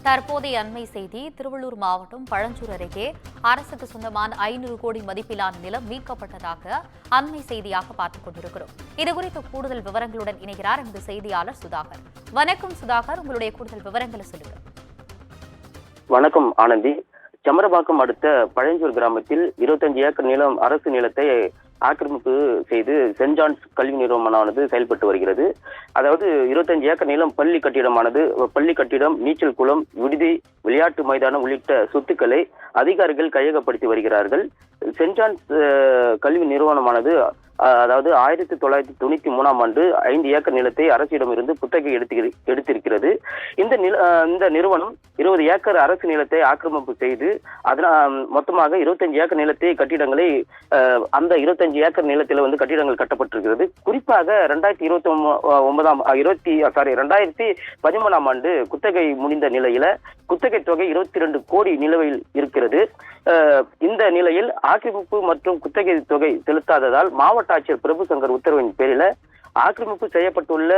தற்போதைய அண்மை செய்தி. திருவள்ளூர் மாவட்டம் பழஞ்சூர் அருகே அரசுக்கு சொந்தமான 500 கோடி மதிப்பிலான நிலம் மீட்கப்பட்டதாக அண்மை செய்தியாக பார்த்துக் கொண்டிருக்கிறோம். இதுகுறித்த கூடுதல் விவரங்களுடன் இணைகிறார் எமது செய்தியாளர் சுதாகர். வணக்கம் சுதாகர், உங்களுடைய கூடுதல் விவரங்களை சொல்லுங்க. வணக்கம் ஆனந்தி. சமரபாக்கம் அடுத்த பழஞ்சூர் கிராமத்தில் 25 ஏக்கர் நிலம் அரசு நிலத்தை ஆக்கிரமிப்பு செய்து சென்ட் ஜான்ஸ் கல்வி நிறுவனமானது செயல்பட்டு வருகிறது. அதாவது 25 ஏக்கர் நிலம் பள்ளி கட்டிடம், நீச்சல் குளம், விடுதி, விளையாட்டு மைதானம் உள்ளிட்ட சொத்துக்களை அதிகாரிகள் கையகப்படுத்தி வருகிறார்கள். சென்ட் ஜான்ஸ் கல்வி நிறுவனமானது அதாவது 1993ஆம் ஆண்டு 5 ஏக்கர் நிலத்தை அரசிடமிருந்து குத்தகை எடுத்திருக்கிறது. இந்த நிறுவனம் 20 ஏக்கர் அரசு நிலத்தை ஆக்கிரமிப்பு செய்து மொத்தமாக 25 ஏக்கர் நிலத்தை கட்டிடங்களை அந்த 25 ஏக்கர் நிலத்தில் கட்டிடங்கள் கட்டப்பட்டிருக்கிறது. குறிப்பாக 2013ஆம் ஆண்டு குத்தகை முடிந்த நிலையில குத்தகை தொகை 22 கோடி நிலுவையில் இருக்கிறது. இந்த நிலையில் ஆக்கிரமிப்பு மற்றும் குத்தகை தொகை செலுத்தாததால் மாவட்ட ஆட்சியர் பிரபு சங்கர் உத்தரவின் பேரில் ஆக்கிரமிப்பு செய்யப்பட்டுள்ள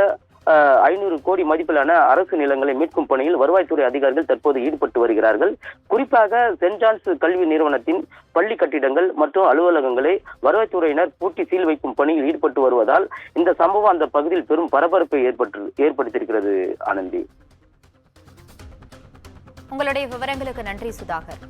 500 கோடி மதிப்பிலான அரசு நிலங்களை மீட்கும் பணியில் வருவாய்த்துறை அதிகாரிகள் தற்போது ஈடுபட்டு வருகிறார்கள். குறிப்பாக சென்ட் ஜான்ஸ் கல்வி நிறுவனத்தின் பள்ளி கட்டிடங்கள் மற்றும் அலுவலகங்களை வருவாய்த்துறையினர் பூட்டி சீல் வைக்கும் பணியில் ஈடுபட்டு வருவதால் இந்த சம்பவம் அந்த பகுதியில் பெரும் பரபரப்பை ஏற்படுத்தியிருக்கிறது. ஆனந்தி, உங்களுடைய விவரங்களுக்கு நன்றி சுதாகர்.